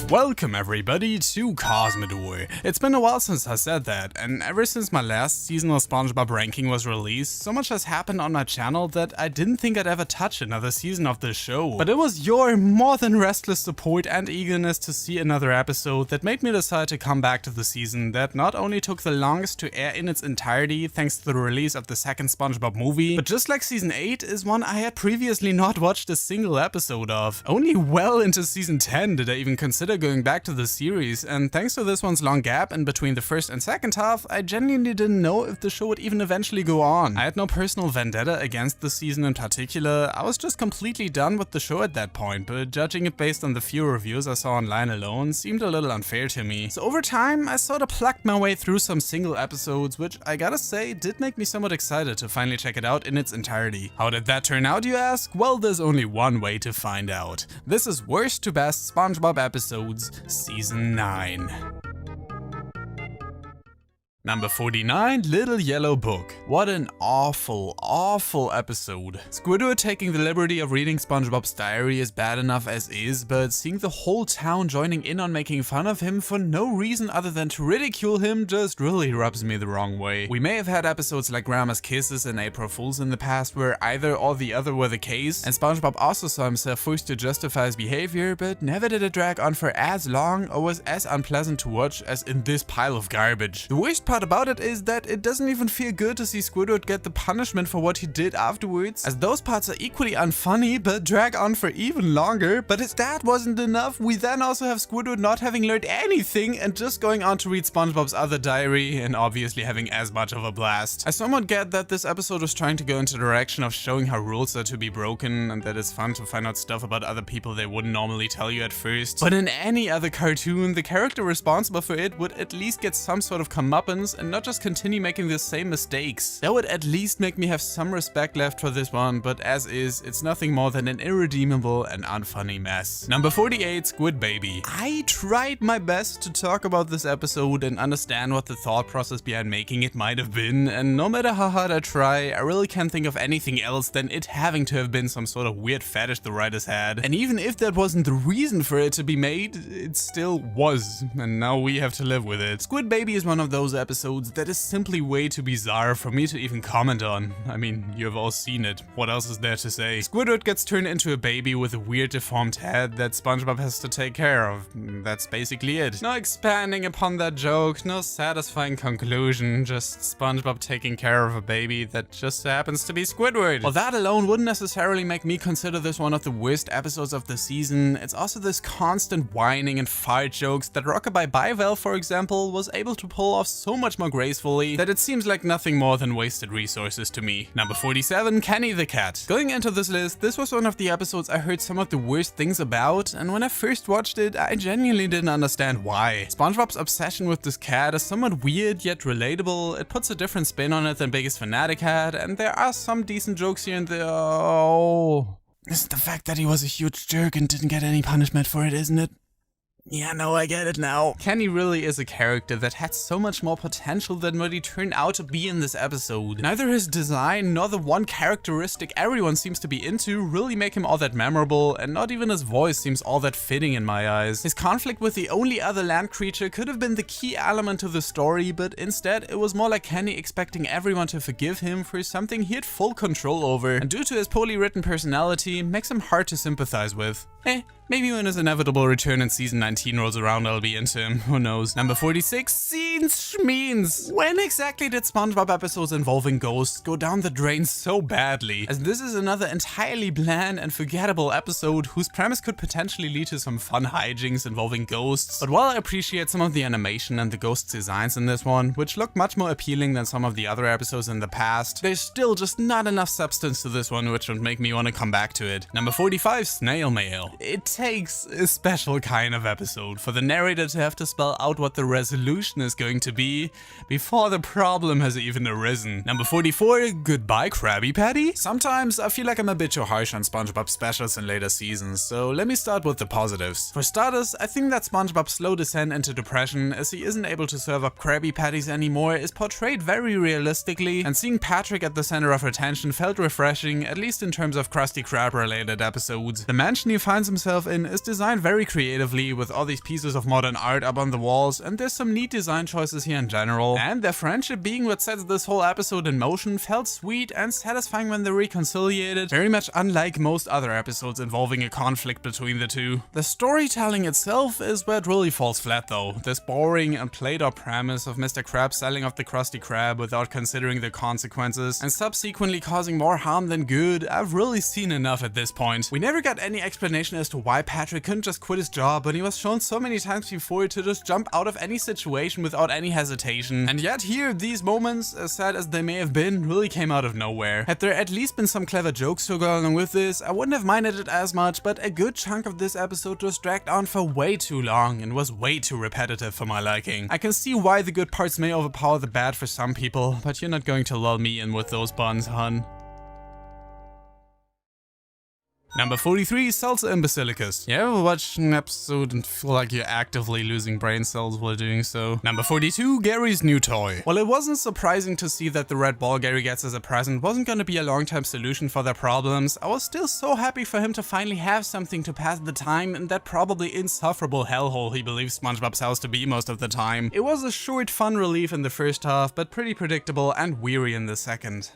Welcome everybody to Cosmodore. It's been a while since I said that, and ever since my last seasonal Spongebob ranking was released, so much has happened on my channel that I didn't think I'd ever touch another season of this show. But it was your more than restless support and eagerness to see another episode that made me decide to come back to the season that not only took the longest to air in its entirety thanks to the release of the second Spongebob movie, but just like season 8 is one I had previously not watched a single episode of. Only well into season 10 did I even consider going back to the series, and thanks to this one's long gap in between the first and second half, I genuinely didn't know if the show would even eventually go on. I had no personal vendetta against the season in particular, I was just completely done with the show at that point, but judging it based on the few reviews I saw online alone seemed a little unfair to me. So over time, I sort of plucked my way through some single episodes, which I gotta say did make me somewhat excited to finally check it out in its entirety. How did that turn out, you ask? Well, there's only one way to find out. This is Worst to Best Spongebob Episodes, Season 9. Number 49, Little Yellow Book. What an awful episode. Squidward taking the liberty of reading SpongeBob's diary is bad enough as is, but seeing the whole town joining in on making fun of him for no reason other than to ridicule him just really rubs me the wrong way. We may have had episodes like Grandma's Kisses and April Fools in the past where either or the other were the case, and SpongeBob also saw himself forced to justify his behavior, but never did it drag on for as long or was as unpleasant to watch as in this pile of garbage. The worst part about it is that it doesn't even feel good to see Squidward get the punishment for what he did afterwards, as those parts are equally unfunny but drag on for even longer. But if that wasn't enough, we then also have Squidward not having learned anything and just going on to read SpongeBob's other diary and obviously having as much of a blast. I somewhat get that this episode was trying to go into the direction of showing how rules are to be broken and that it's fun to find out stuff about other people they wouldn't normally tell you at first. But in any other cartoon, the character responsible for it would at least get some sort of comeuppance and not just continue making the same mistakes. That would at least make me have some respect left for this one, but as is, it's nothing more than an irredeemable and unfunny mess. Number 48, Squid Baby. I tried my best to talk about this episode and understand what the thought process behind making it might have been, and no matter how hard I try, I really can't think of anything else than it having to have been some sort of weird fetish the writers had. And even if that wasn't the reason for it to be made, it still was, and now we have to live with it. Squid Baby is one of those episodes that is simply way too bizarre for me to even comment on. I mean, you have all seen it. What else is there to say? Squidward gets turned into a baby with a weird deformed head that SpongeBob has to take care of. That's basically it. No expanding upon that joke, no satisfying conclusion, just SpongeBob taking care of a baby that just happens to be Squidward. Well, that alone wouldn't necessarily make me consider this one of the worst episodes of the season. It's also this constant whining and fart jokes that Rockabye Bival, for example, was able to pull off so much more gracefully that it seems like nothing more than wasted resources to me. Number 47, Kenny the Cat. Going into this list, this was one of the episodes I heard some of the worst things about, and when I first watched it, I genuinely didn't understand why. SpongeBob's obsession with this cat is somewhat weird yet relatable, it puts a different spin on it than Biggest Fanatic had, and there are some decent jokes here and there. Oh, it's the fact that he was a huge jerk and didn't get any punishment for it, isn't it? Yeah, no, I get it now. Kenny really is a character that had so much more potential than what he turned out to be in this episode. Neither his design nor the one characteristic everyone seems to be into really make him all that memorable, and not even his voice seems all that fitting in my eyes. His conflict with the only other land creature could have been the key element to the story, but instead it was more like Kenny expecting everyone to forgive him for something he had full control over, and due to his poorly written personality, makes him hard to sympathize with. Maybe when his inevitable return in season 19 rolls around I'll be into him, who knows. Number 46, Scenes Schmeens. When exactly did SpongeBob episodes involving ghosts go down the drain so badly? As this is another entirely bland and forgettable episode whose premise could potentially lead to some fun hijinks involving ghosts. But while I appreciate some of the animation and the ghost designs in this one, which look much more appealing than some of the other episodes in the past, there's still just not enough substance to this one which would make me want to come back to it. Number 45, Snail Mail. It takes a special kind of episode for the narrator to have to spell out what the resolution is going to be before the problem has even arisen. Number 44, Goodbye Krabby Patty? Sometimes I feel like I'm a bit too harsh on SpongeBob specials in later seasons, so let me start with the positives. For starters, I think that SpongeBob's slow descent into depression as he isn't able to serve up Krabby Patties anymore is portrayed very realistically, and seeing Patrick at the center of attention felt refreshing, at least in terms of Krusty Krab related episodes. The mansion he finds himself himself in is designed very creatively with all these pieces of modern art up on the walls, and there's some neat design choices here in general. And their friendship being what sets this whole episode in motion felt sweet and satisfying when they reconciliated, very much unlike most other episodes involving a conflict between the two. The storytelling itself is where it really falls flat though. This boring and played-out premise of Mr. Krabs selling off the Krusty Krab without considering the consequences and subsequently causing more harm than good, I've really seen enough at this point. We never got any explanation as to why Patrick couldn't just quit his job when he was shown so many times before to just jump out of any situation without any hesitation. And yet here, these moments, as sad as they may have been, really came out of nowhere. Had there at least been some clever jokes to go along with this, I wouldn't have minded it as much, but a good chunk of this episode just dragged on for way too long and was way too repetitive for my liking. I can see why the good parts may overpower the bad for some people, but you're not going to lull me in with those buns, hun. Number 43, Salsa and Basilicus. You ever watch an episode and feel like you're actively losing brain cells while doing so? Number 42, Gary's new toy. While it wasn't surprising to see that the red ball Gary gets as a present wasn't gonna be a long-term solution for their problems, I was still so happy for him to finally have something to pass the time in that probably insufferable hellhole he believes SpongeBob's house to be most of the time. It was a short, fun relief in the first half, but pretty predictable and weary in the second.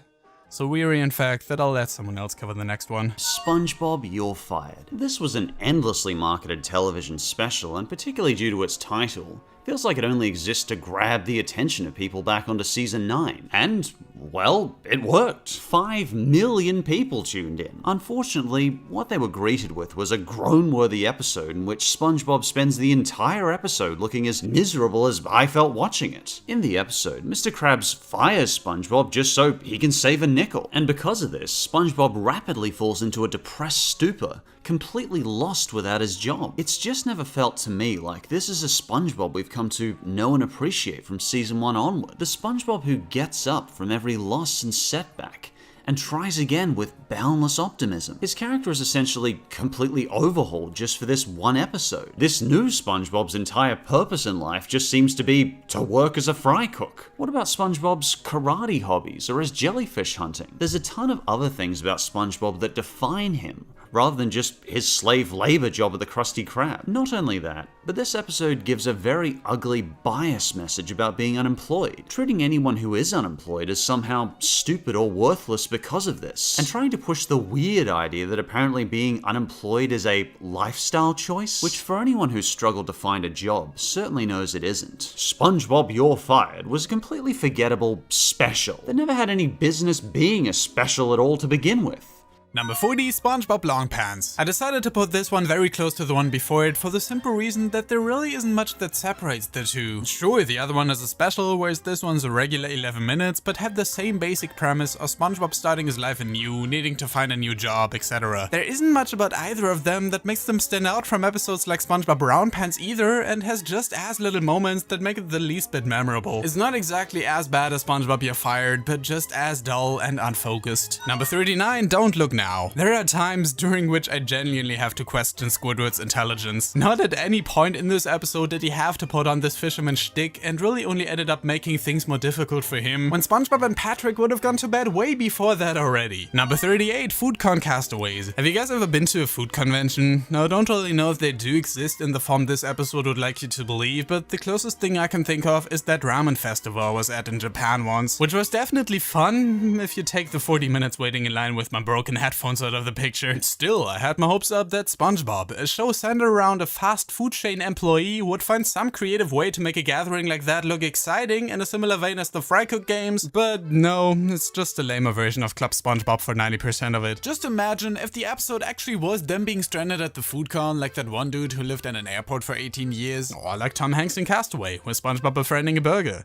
So weary, in fact, that I'll let someone else cover the next one. SpongeBob, You're Fired. This was an endlessly marketed television special, and particularly due to its title, feels like it only exists to grab the attention of people back onto season 9. And, well, it worked. 5 million people tuned in. Unfortunately, what they were greeted with was a groan-worthy episode in which SpongeBob spends the entire episode looking as miserable as I felt watching it. In the episode, Mr. Krabs fires SpongeBob just so he can save a nickel. And because of this, SpongeBob rapidly falls into a depressed stupor, completely lost without his job. It's just never felt to me like this is a SpongeBob we've come to know and appreciate from season 1 onward. The SpongeBob who gets up from every loss and setback and tries again with boundless optimism. His character is essentially completely overhauled just for this one episode. This new SpongeBob's entire purpose in life just seems to be to work as a fry cook. What about SpongeBob's karate hobbies or his jellyfish hunting? There's a ton of other things about SpongeBob that define him, rather than just his slave labor job at the Krusty Krab. Not only that, but this episode gives a very ugly bias message about being unemployed, treating anyone who is unemployed as somehow stupid or worthless because of this, and trying to push the weird idea that apparently being unemployed is a lifestyle choice, which for anyone who's struggled to find a job certainly knows it isn't. SpongeBob, You're Fired was a completely forgettable special that never had any business being a special at all to begin with. Number 40, SpongeBob Long Pants. I decided to put this one very close to the one before it for the simple reason that there really isn't much that separates the two. Sure, the other one is a special, whereas this one's a regular 11 minutes, but had the same basic premise of SpongeBob starting his life anew, needing to find a new job, etc. There isn't much about either of them that makes them stand out from episodes like SpongeBob Brown Pants either, and has just as little moments that make it the least bit memorable. It's not exactly as bad as SpongeBob You're Fired, but just as dull and unfocused. Number 39, Don't Look Now. There are times during which I genuinely have to question Squidward's intelligence. Not at any point in this episode did he have to put on this fisherman shtick, and really only ended up making things more difficult for him, when SpongeBob and Patrick would have gone to bed way before that already. Number 38, FoodCon Castaways. Have you guys ever been to a food convention? Now, I don't really know if they do exist in the form this episode would like you to believe, but the closest thing I can think of is that ramen festival I was at in Japan once, which was definitely fun if you take the 40 minutes waiting in line with my broken headphones out of the picture. Still, I had my hopes up that Spongebob, a show centered around a fast food chain employee, would find some creative way to make a gathering like that look exciting in a similar vein as the Fry Cook games, but no, it's just a lamer version of Club Spongebob for 90% of it. Just imagine if the episode actually was them being stranded at the food con like that one dude who lived in an airport for 18 years, or like Tom Hanks in Castaway, with Spongebob befriending a burger.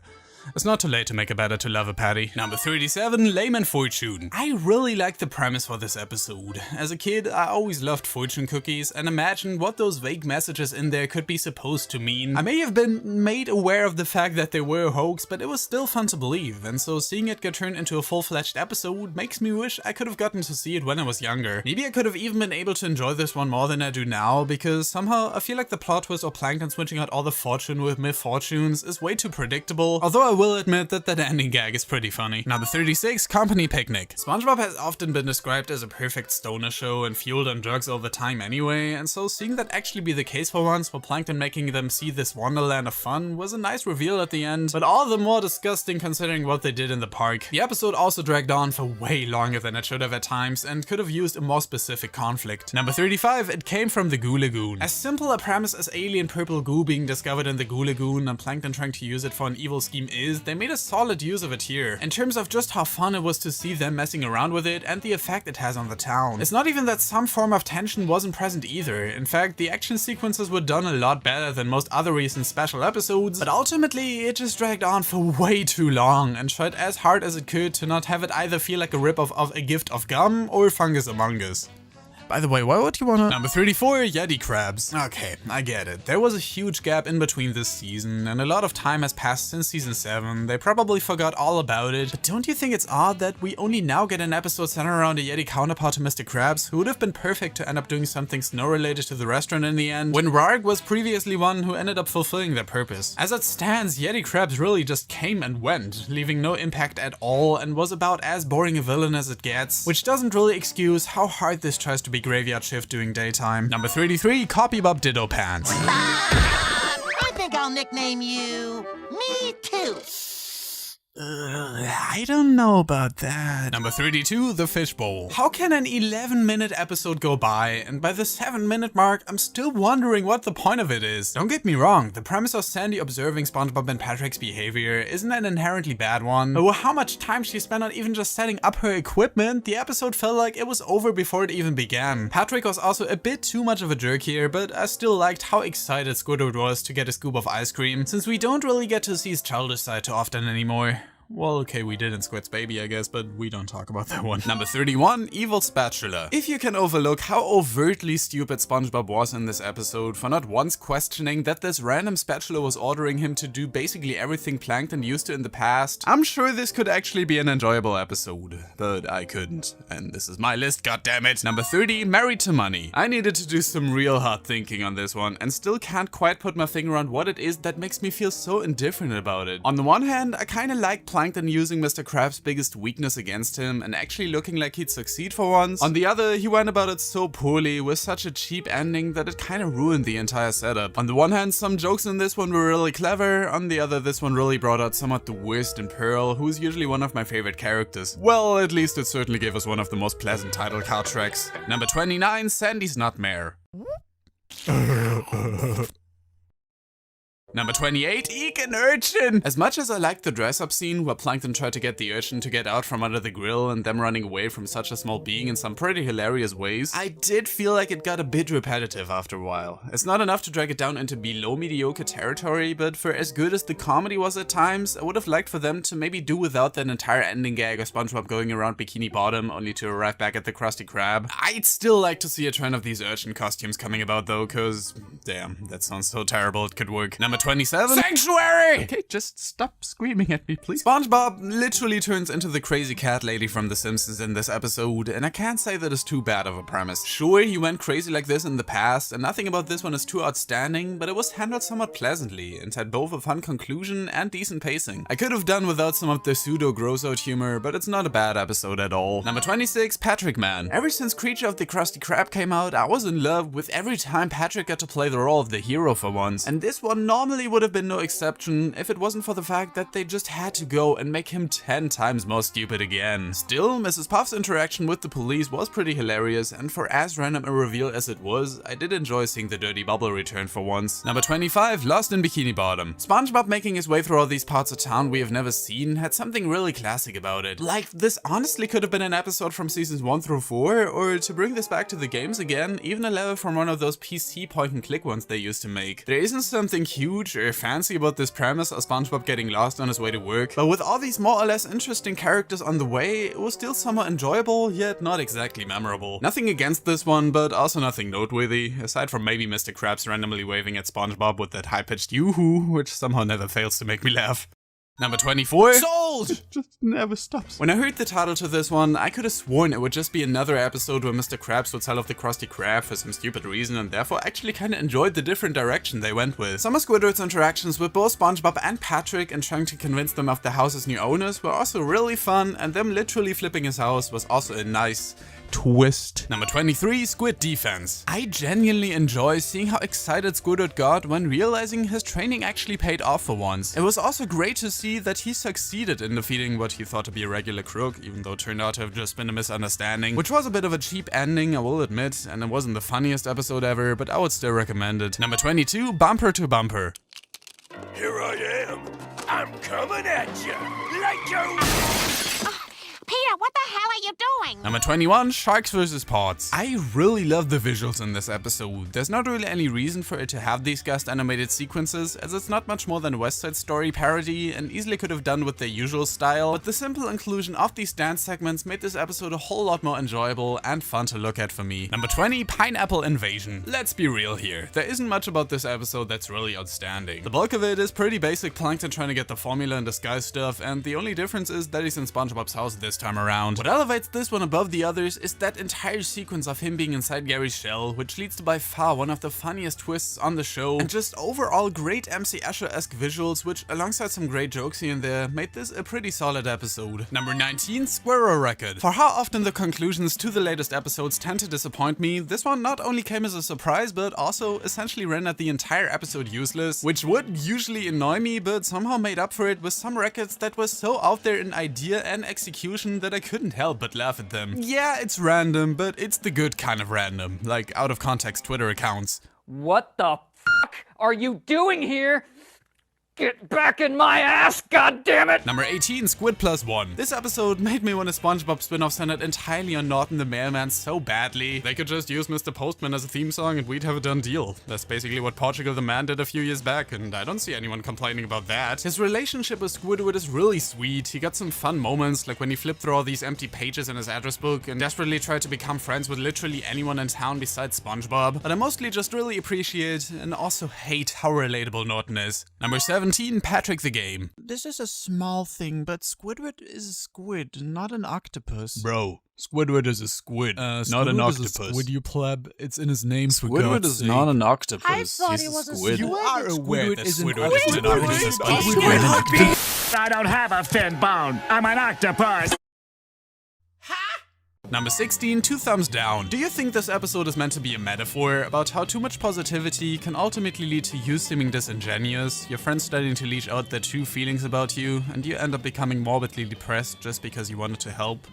It's not too late to make a better to love a patty. Number 37, Layman Fortune. I really like the premise for this episode. As a kid, I always loved fortune cookies and imagined what those vague messages in there could be supposed to mean. I may have been made aware of the fact that they were a hoax, but it was still fun to believe, and so seeing it get turned into a full-fledged episode makes me wish I could have gotten to see it when I was younger. Maybe I could have even been able to enjoy this one more than I do now, because somehow I feel like the plot twist or Plankton switching out all the fortune with misfortunes is way too predictable. Although I will admit that ending gag is pretty funny. Number 36, Company Picnic. SpongeBob has often been described as a perfect stoner show and fueled on drugs all the time anyway, and so seeing that actually be the case for once, while Plankton making them see this wonderland of fun was a nice reveal at the end, but all the more disgusting considering what they did in the park. The episode also dragged on for way longer than it should have at times and could have used a more specific conflict. Number 35, It Came from the Goo Lagoon. As simple a premise as alien purple goo being discovered in the Goo Lagoon and Plankton trying to use it for an evil scheme is, they made a solid use of it here, in terms of just how fun it was to see them messing around with it and the effect it has on the town. It's not even that some form of tension wasn't present either. In fact, the action sequences were done a lot better than most other recent special episodes, but ultimately it just dragged on for way too long and tried as hard as it could to not have it either feel like a ripoff of A Gift of Gum or Fungus Among Us. By the way, why would you wanna— Number 34, Yeti Crabs. Okay, I get it. There was a huge gap in between this season, and a lot of time has passed since season 7. They probably forgot all about it, but don't you think it's odd that we only now get an episode centered around a Yeti counterpart to Mr. Krabs, who would have been perfect to end up doing something snow-related to the restaurant in the end, when Rarg was previously one who ended up fulfilling their purpose. As it stands, Yeti Crabs really just came and went, leaving no impact at all, and was about as boring a villain as it gets, which doesn't really excuse how hard this tries to be graveyard shift during daytime. Number 33, Copybub Ditto Pants. I think I'll nickname you Me Too. I don't know about that. Number 32, The Fishbowl. How can an 11-minute episode go by, and by the 7-minute mark, I'm still wondering what the point of it is? Don't get me wrong, the premise of Sandy observing SpongeBob and Patrick's behavior isn't an inherently bad one, but with how much time she spent on even just setting up her equipment, the episode felt like it was over before it even began. Patrick was also a bit too much of a jerk here, but I still liked how excited Squidward was to get a scoop of ice cream, since we don't really get to see his childish side too often anymore. Well, okay, we did in Squid's Baby, I guess, but we don't talk about that one. Number 31, Evil Spatula. If you can overlook how overtly stupid SpongeBob was in this episode for not once questioning that this random spatula was ordering him to do basically everything Plankton used to in the past, I'm sure this could actually be an enjoyable episode. But I couldn't, and this is my list, goddammit. Number 30, Married to Money. I needed to do some real hard thinking on this one, and still can't quite put my finger on what it is that makes me feel so indifferent about it. On the one hand, I kinda like Plankton using Mr. Krabs' biggest weakness against him and actually looking like he'd succeed for once. On the other, he went about it so poorly with such a cheap ending that it kinda ruined the entire setup. On the one hand, some jokes in this one were really clever, on the other, this one really brought out somewhat the worst in Pearl, who's usually one of my favorite characters. Well, at least it certainly gave us one of the most pleasant title card tracks. Number 29, Sandy's Nightmare. Number 28, Eek an Urchin! As much as I liked the dress-up scene where Plankton tried to get the urchin to get out from under the grill and them running away from such a small being in some pretty hilarious ways, I did feel like it got a bit repetitive after a while. It's not enough to drag it down into below mediocre territory, but for as good as the comedy was at times, I would have liked for them to maybe do without that entire ending gag of SpongeBob going around Bikini Bottom only to arrive back at the Krusty Krab. I'd still like to see a trend of these urchin costumes coming about though, cause damn, that sounds so terrible it could work. Number 27, Sanctuary! Okay, just stop screaming at me, please. SpongeBob literally turns into the crazy cat lady from The Simpsons in this episode, and I can't say that it's too bad of a premise. Sure, he went crazy like this in the past, and nothing about this one is too outstanding, but it was handled somewhat pleasantly, and had both a fun conclusion and decent pacing. I could have done without some of the pseudo gross-out humor, but it's not a bad episode at all. Number 26, Patrick Man. Ever since Creature of the Krusty Krab came out, I was in love with every time Patrick got to play the role of the hero for once, and this one normally would have been no exception if it wasn't for the fact that they just had to go and make him 10 times more stupid again. Still, Mrs. Puff's interaction with the police was pretty hilarious, and for as random a reveal as it was, I did enjoy seeing the Dirty Bubble return for once. Number 25, Lost in Bikini Bottom. SpongeBob making his way through all these parts of town we have never seen had something really classic about it. Like, this honestly could have been an episode from seasons 1 through 4, or to bring this back to the games again, even a level from one of those PC point-and-click ones they used to make. There isn't something huge or fancy about this premise of SpongeBob getting lost on his way to work, but with all these more or less interesting characters on the way, it was still somewhat enjoyable, yet not exactly memorable. Nothing against this one, but also nothing noteworthy, aside from maybe Mr. Krabs randomly waving at SpongeBob with that high-pitched yoo-hoo, which somehow never fails to make me laugh. Number 24, Soul! gold! Just never stops. When I heard the title to this one, I could have sworn it would just be another episode where Mr. Krabs would sell off the Krusty Krab for some stupid reason, and therefore actually kinda enjoyed the different direction they went with. Some of Squidward's interactions with both SpongeBob and Patrick and trying to convince them of the house's new owners were also really fun, and them literally flipping his house was also a nice twist. Number 23, Squid Defense. I genuinely enjoy seeing how excited Squidward got when realizing his training actually paid off for once. It was also great to see that he succeeded in defeating what he thought to be a regular crook, even though it turned out to have just been a misunderstanding, which was a bit of a cheap ending, I will admit, and it wasn't the funniest episode ever, but I would still recommend it. Number 22, Bumper to Bumper. Here I am. I'm coming at you. Like you. Peter, what the hell are you doing? Number 21, Sharks vs. Pods. I really love the visuals in this episode. There's not really any reason for it to have these guest animated sequences, as it's not much more than a West Side Story parody and easily could have done with their usual style, but the simple inclusion of these dance segments made this episode a whole lot more enjoyable and fun to look at for me. Number 20, Pineapple Invasion. Let's be real here. There isn't much about this episode that's really outstanding. The bulk of it is pretty basic Plankton trying to get the formula and disguise stuff, and the only difference is that he's in SpongeBob's house this time around. What elevates this one above the others is that entire sequence of him being inside Gary's shell, which leads to by far one of the funniest twists on the show, and just overall great MC Escher-esque visuals, which alongside some great jokes here and there, made this a pretty solid episode. Number 19, Squirrel Record. For how often the conclusions to the latest episodes tend to disappoint me, this one not only came as a surprise, but also essentially rendered the entire episode useless, which would usually annoy me, but somehow made up for it with some records that were so out there in idea and execution that I couldn't help but laugh at them. Yeah, it's random, but it's the good kind of random, like out of context Twitter accounts. What the fuck are you doing here? Get back in my ass, goddammit! Number 18, Squid Plus One. This episode made me want a SpongeBob spin-off centered entirely on Norton the Mailman so badly. They could just use Mr. Postman as a theme song and we'd have a done deal. That's basically what Portugal the Man did a few years back, and I don't see anyone complaining about that. His relationship with Squidward is really sweet. He got some fun moments, like when he flipped through all these empty pages in his address book and desperately tried to become friends with literally anyone in town besides SpongeBob. But I mostly just really appreciate and also hate how relatable Norton is. Number 17, Patrick the Game. This is a small thing, but Squidward is a squid, not an octopus. Bro, Squidward is a squid, not an octopus. Squid, you pleb. It's in his name, for God's sake. Squidward is not an octopus. I thought he was a squid. You are aware that Squidward is an octopus. I don't have a fin bone. I'm an octopus. Number 16, Two Thumbs Down. Do you think this episode is meant to be a metaphor about how too much positivity can ultimately lead to you seeming disingenuous, your friends starting to leash out their true feelings about you, and you end up becoming morbidly depressed just because you wanted to help,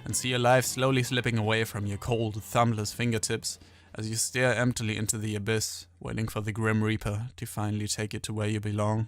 and see your life slowly slipping away from your cold, thumbless fingertips as you stare emptily into the abyss, waiting for the Grim Reaper to finally take you to where you belong?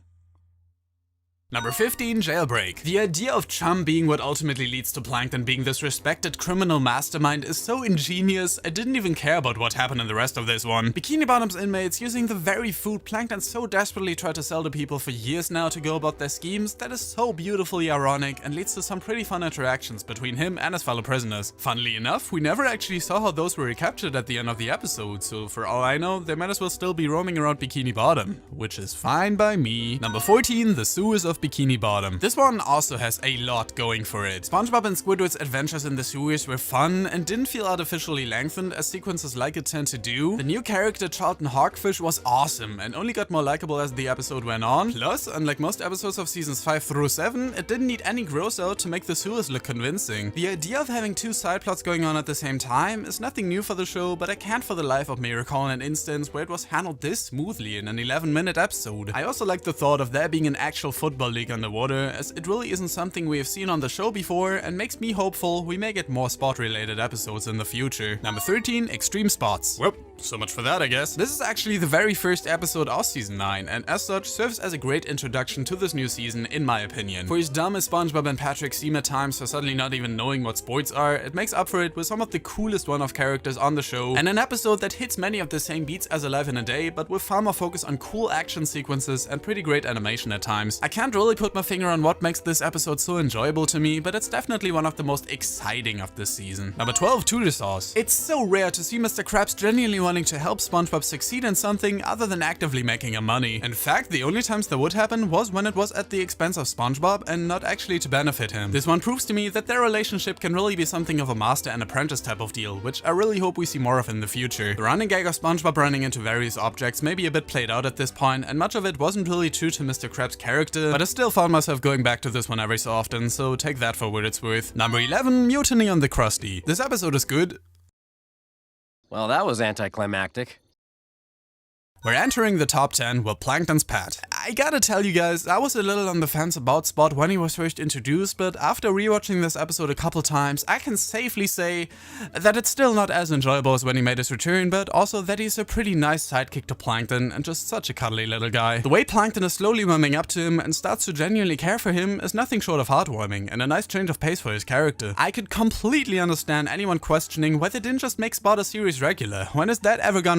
Number 15, Jailbreak. The idea of Chum being what ultimately leads to Plankton being this respected criminal mastermind is so ingenious, I didn't even care about what happened in the rest of this one. Bikini Bottom's inmates using the very food Plankton so desperately tried to sell to people for years now to go about their schemes, that is so beautifully ironic and leads to some pretty fun interactions between him and his fellow prisoners. Funnily enough, we never actually saw how those were recaptured at the end of the episode, so for all I know, they might as well still be roaming around Bikini Bottom, which is fine by me. Number 14, The Sewers of Bikini Bottom. This one also has a lot going for it. SpongeBob and Squidward's adventures in the sewers were fun and didn't feel artificially lengthened as sequences like it tend to do. The new character Charlton Hogfish was awesome and only got more likable as the episode went on. Plus, unlike most episodes of seasons 5 through 7, it didn't need any gross out to make the sewers look convincing. The idea of having two side plots going on at the same time is nothing new for the show, but I can't for the life of me recall an instance where it was handled this smoothly in an 11-minute episode. I also like the thought of there being an actual football league on the water, as it really isn't something we have seen on the show before and makes me hopeful we may get more sport related episodes in the future. Number 13, Extreme Spots. Well, so much for that, I guess. This is actually the very first episode of season 9 and as such serves as a great introduction to this new season in my opinion. For as dumb as SpongeBob and Patrick seem at times for suddenly not even knowing what sports are, it makes up for it with some of the coolest one-off characters on the show and an episode that hits many of the same beats as Alive in a Day, but with far more focus on cool action sequences and pretty great animation at times. I can't really put my finger on what makes this episode so enjoyable to me, but it's definitely one of the most exciting of this season. Number 12, Tutor Sauce. It's so rare to see Mr. Krabs genuinely wanting to help SpongeBob succeed in something other than actively making him money. In fact, the only times that would happen was when it was at the expense of SpongeBob and not actually to benefit him. This one proves to me that their relationship can really be something of a master and apprentice type of deal, which I really hope we see more of in the future. The running gag of SpongeBob running into various objects may be a bit played out at this point, and much of it wasn't really true to Mr. Krabs' character, but I still found myself going back to this one every so often, so take that for what it's worth. Number 11, Mutiny on the Krusty. This episode is good. Well, that was anticlimactic. We're entering the top 10 with Plankton's Pet. I gotta tell you guys, I was a little on the fence about Spot when he was first introduced, but after rewatching this episode a couple times, I can safely say that it's still not as enjoyable as when he made his return, but also that he's a pretty nice sidekick to Plankton and just such a cuddly little guy. The way Plankton is slowly warming up to him and starts to genuinely care for him is nothing short of heartwarming and a nice change of pace for his character. I could completely understand anyone questioning why they didn't just make Spot a series regular. When is that ever gone?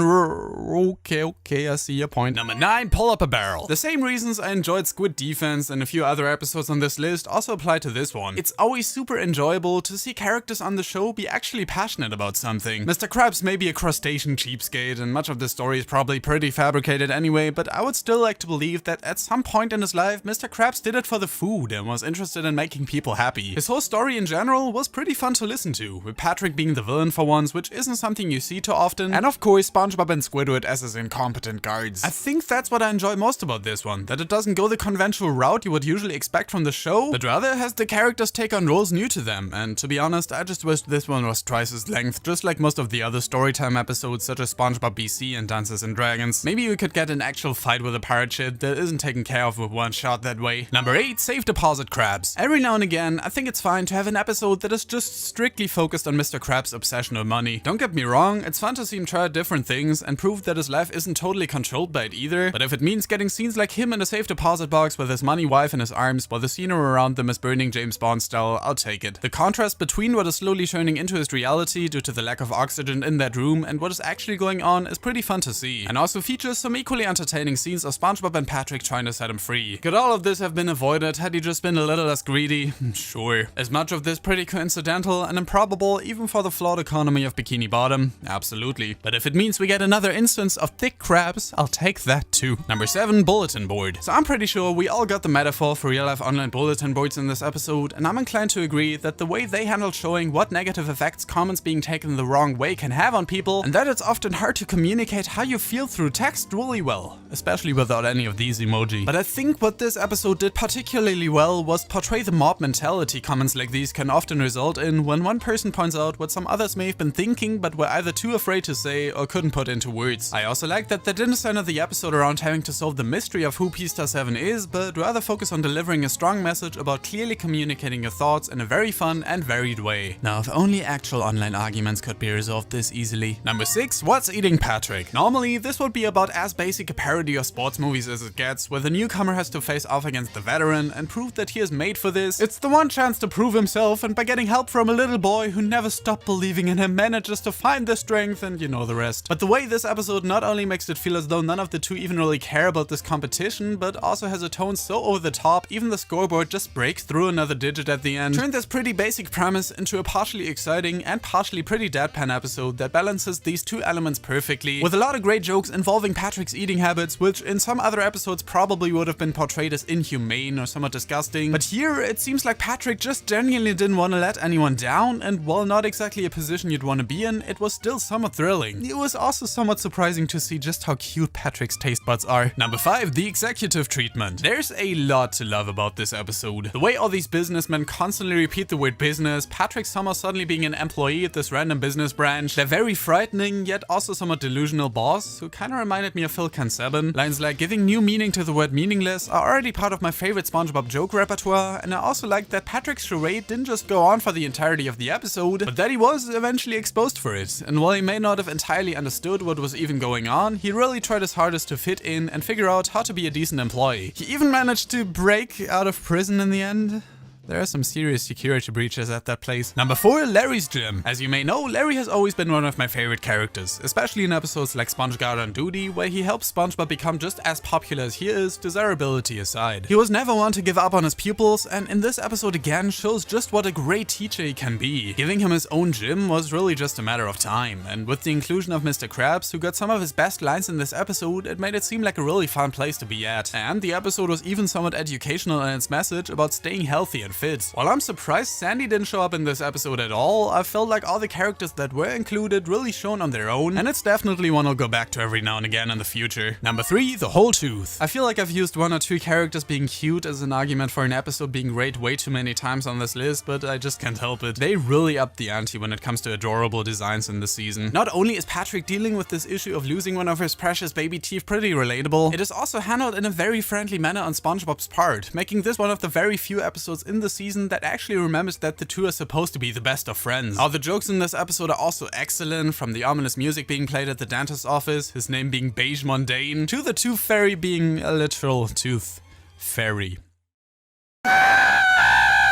Okay, I see your point. Number 9, Pull Up a Barrel. The same reasons I enjoyed Squid Defense and a few other episodes on this list also apply to this one. It's always super enjoyable to see characters on the show be actually passionate about something. Mr. Krabs may be a crustacean cheapskate and much of the story is probably pretty fabricated anyway, but I would still like to believe that at some point in his life, Mr. Krabs did it for the food and was interested in making people happy. His whole story in general was pretty fun to listen to, with Patrick being the villain for once, which isn't something you see too often, and of course SpongeBob and Squidward as his incompetent guards. I think that's what I enjoy most about this one, that it doesn't go the conventional route you would usually expect from the show, but rather has the characters take on roles new to them, and to be honest, I just wish this one was twice its length, just like most of the other Storytime episodes such as SpongeBob BC and Dances and Dragons. Maybe we could get an actual fight with a pirate ship that isn't taken care of with one shot that way. Number 8, Safe Deposit Krabs. Every now and again, I think it's fine to have an episode that is just strictly focused on Mr. Krabs' obsession with money. Don't get me wrong, it's fun to see him try different things and prove that his life isn't totally controlled by it either, but if it means getting scenes like him in a safe deposit box with his money wife in his arms while the scenery around them is burning James Bond style, I'll take it. The contrast between what is slowly turning into his reality due to the lack of oxygen in that room and what is actually going on is pretty fun to see, and also features some equally entertaining scenes of SpongeBob and Patrick trying to set him free. Could all of this have been avoided had he just been a little less greedy? Sure. Is much of this pretty coincidental and improbable even for the flawed economy of Bikini Bottom? Absolutely. But if it means we get another instance of thick crabs, I'll take that too. Number 7, Bulletin Board. So I'm pretty sure we all got the metaphor for real life online bulletin boards in this episode, and I'm inclined to agree that the way they handled showing what negative effects comments being taken the wrong way can have on people, and that it's often hard to communicate how you feel through text really well, especially without any of these emoji. But I think what this episode did particularly well was portray the mob mentality comments like these can often result in when one person points out what some others may have been thinking but were either too afraid to say or couldn't put into words. I also like that they didn't center the episode around having to solve the mystery of who P-Star7 is, but rather focus on delivering a strong message about clearly communicating your thoughts in a very fun and varied way. Now, if only actual online arguments could be resolved this easily. Number 6, What's Eating Patrick? Normally, this would be about as basic a parody of sports movies as it gets, where the newcomer has to face off against the veteran and prove that he is made for this. It's the one chance to prove himself, and by getting help from a little boy who never stopped believing in him manages to find the strength, and you know the rest. But the way this episode not only makes it feel as though none of the two even really care about this competition, but also has a tone so over the top, even the scoreboard just breaks through another digit at the end. Turn this pretty basic premise into a partially exciting and partially pretty deadpan episode that balances these two elements perfectly, with a lot of great jokes involving Patrick's eating habits, which in some other episodes probably would have been portrayed as inhumane or somewhat disgusting. But here, it seems like Patrick just genuinely didn't want to let anyone down, and while not exactly a position you'd want to be in, it was still somewhat thrilling. It was also somewhat surprising to see just how cute Patrick's taste buds are. Number 5, the executive treatment. There's a lot to love about this episode. The way all these businessmen constantly repeat the word business, Patrick somehow suddenly being an employee at this random business branch, their very frightening yet also somewhat delusional boss, who kinda reminded me of Phil Cansabin. Lines like giving new meaning to the word meaningless are already part of my favorite SpongeBob joke repertoire, and I also like that Patrick's charade didn't just go on for the entirety of the episode, but that he was eventually exposed for it. And while he may not have entirely understood what was even going on, he really tried his hardest to fit in and figure out how to be a decent employee. He even managed to break out of prison in the end. There are some serious security breaches at that place. Number 4, Larry's Gym. As you may know, Larry has always been one of my favorite characters, especially in episodes like SpongeGuard on Duty, where he helps SpongeBob become just as popular as he is, desirability aside. He was never one to give up on his pupils, and in this episode again shows just what a great teacher he can be. Giving him his own gym was really just a matter of time, and with the inclusion of Mr. Krabs, who got some of his best lines in this episode, it made it seem like a really fun place to be at. And the episode was even somewhat educational in its message about staying healthy and fit. While I'm surprised Sandy didn't show up in this episode at all, I felt like all the characters that were included really shone on their own, and it's definitely one I'll go back to every now and again in the future. Number 3, the whole tooth. I feel like I've used 1 or 2 characters being cute as an argument for an episode being great way too many times on this list, but I just can't help it. They really upped the ante when it comes to adorable designs in this season. Not only is Patrick dealing with this issue of losing one of his precious baby teeth pretty relatable, it is also handled in a very friendly manner on SpongeBob's part, making this one of the very few episodes in the season that actually remembers that the two are supposed to be the best of friends. All the jokes in this episode are also excellent, from the ominous music being played at the dentist's office, his name being Beige Mundane, to the Tooth Fairy being a literal tooth fairy.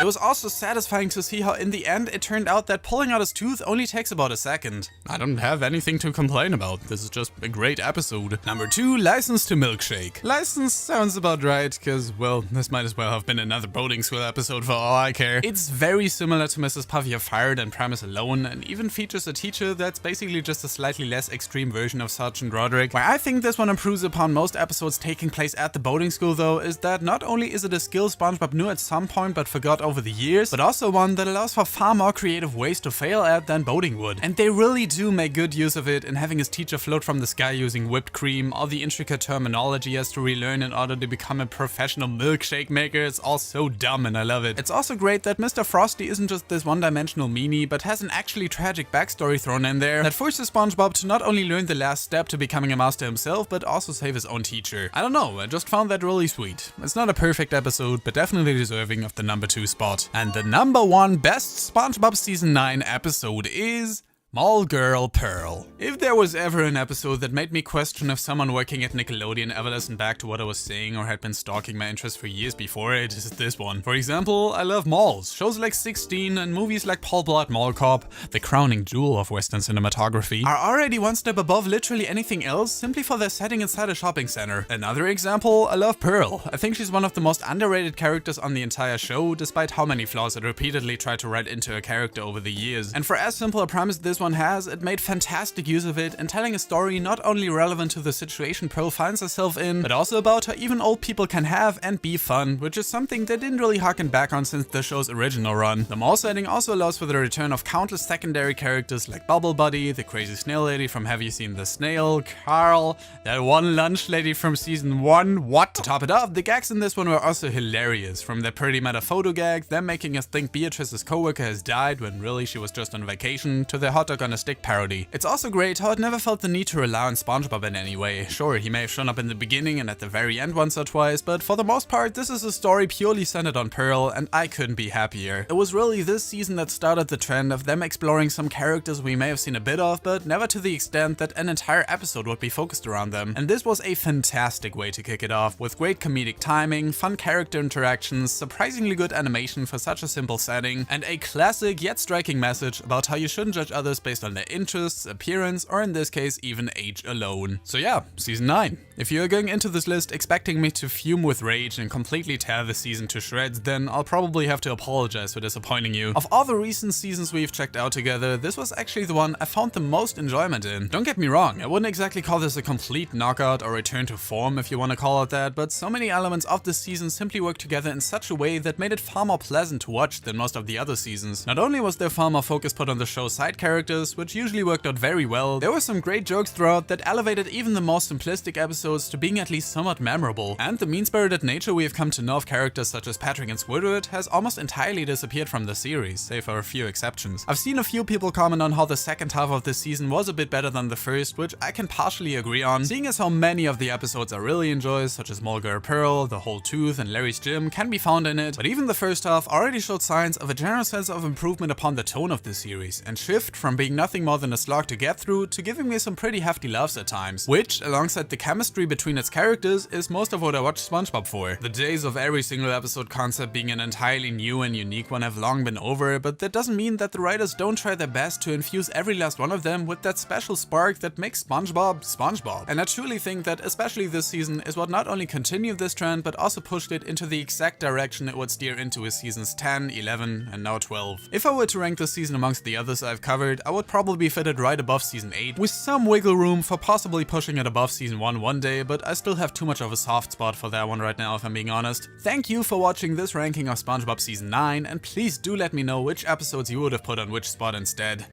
It was also satisfying to see how in the end it turned out that pulling out his tooth only takes about a second. I don't have anything to complain about, this is just a great episode. Number 2, License to Milkshake. License sounds about right, cause well, this might as well have been another boarding school episode for all I care. It's very similar to Mrs. Puffy You're Fired and Premise Alone, and even features a teacher that's basically just a slightly less extreme version of Sergeant Roderick. Why I think this one improves upon most episodes taking place at the boarding school though, is that not only is it a skill SpongeBob knew at some point but forgot over the years, but also one that allows for far more creative ways to fail at than boating would. And they really do make good use of it in having his teacher float from the sky using whipped cream, all the intricate terminology he has to relearn in order to become a professional milkshake maker. It's all so dumb and I love it. It's also great that Mr. Frosty isn't just this one-dimensional meanie, but has an actually tragic backstory thrown in there that forces SpongeBob to not only learn the last step to becoming a master himself, but also save his own teacher. I don't know, I just found that really sweet. It's not a perfect episode, but definitely deserving of the number 2 spot. And the number 1 best SpongeBob Season 9 episode is Mall Girl Pearl. If there was ever an episode that made me question if someone working at Nickelodeon ever listened back to what I was saying or had been stalking my interest for years before it, is this one. For example, I love malls. Shows like 16 and movies like Paul Blart Mall Cop, the crowning jewel of Western cinematography, are already one step above literally anything else simply for their setting inside a shopping center. Another example, I love Pearl. I think she's one of the most underrated characters on the entire show, despite how many flaws it repeatedly tried to write into a character over the years. And for as simple a premise this one has, it made fantastic use of it in telling a story not only relevant to the situation Pearl finds herself in, but also about how even old people can have and be fun, which is something they didn't really harken back on since the show's original run. The mall setting also allows for the return of countless secondary characters like Bubble Buddy, the crazy snail lady from Have You Seen the Snail, Carl, that one lunch lady from season 1, what? To top it off, the gags in this one were also hilarious, from the pretty meta photo gag, them making us think Beatrice's coworker has died when really she was just on vacation, to the hot dog on a stick parody. It's also great how it never felt the need to rely on SpongeBob in any way. Sure, he may have shown up in the beginning and at the very end once or twice, but for the most part this is a story purely centered on Pearl, and I couldn't be happier. It was really this season that started the trend of them exploring some characters we may have seen a bit of, but never to the extent that an entire episode would be focused around them. And this was a fantastic way to kick it off, with great comedic timing, fun character interactions, surprisingly good animation for such a simple setting, and a classic yet striking message about how you shouldn't judge others based on their interests, appearance, or in this case even age alone. So yeah, season 9. If you're going into this list expecting me to fume with rage and completely tear the season to shreds, then I'll probably have to apologize for disappointing you. Of all the recent seasons we've checked out together, this was actually the one I found the most enjoyment in. Don't get me wrong, I wouldn't exactly call this a complete knockout or return to form if you want to call it that, but so many elements of this season simply worked together in such a way that made it far more pleasant to watch than most of the other seasons. Not only was there far more focus put on the show's side characters, which usually worked out very well, there were some great jokes throughout that elevated even the most simplistic episodes to being at least somewhat memorable, and the mean-spirited nature we have come to know of characters such as Patrick and Squidward has almost entirely disappeared from the series, save for a few exceptions. I've seen a few people comment on how the second half of this season was a bit better than the first, which I can partially agree on, seeing as how many of the episodes I really enjoy, such as Mall Girl Pearl, The Whole Tooth, and Larry's Gym, can be found in it, but even the first half already showed signs of a general sense of improvement upon the tone of the series, and shift from from being nothing more than a slog to get through to giving me some pretty hefty laughs at times, which, alongside the chemistry between its characters, is most of what I watch SpongeBob for. The days of every single episode concept being an entirely new and unique one have long been over, but that doesn't mean that the writers don't try their best to infuse every last one of them with that special spark that makes SpongeBob SpongeBob. And I truly think that especially this season is what not only continued this trend but also pushed it into the exact direction it would steer into with seasons 10, 11 and now 12. If I were to rank this season amongst the others I've covered, I would probably fit it right above season 8, with some wiggle room for possibly pushing it above season 1 one day, but I still have too much of a soft spot for that one right now if I'm being honest. Thank you for watching this ranking of SpongeBob season 9, and please do let me know which episodes you would have put on which spot instead.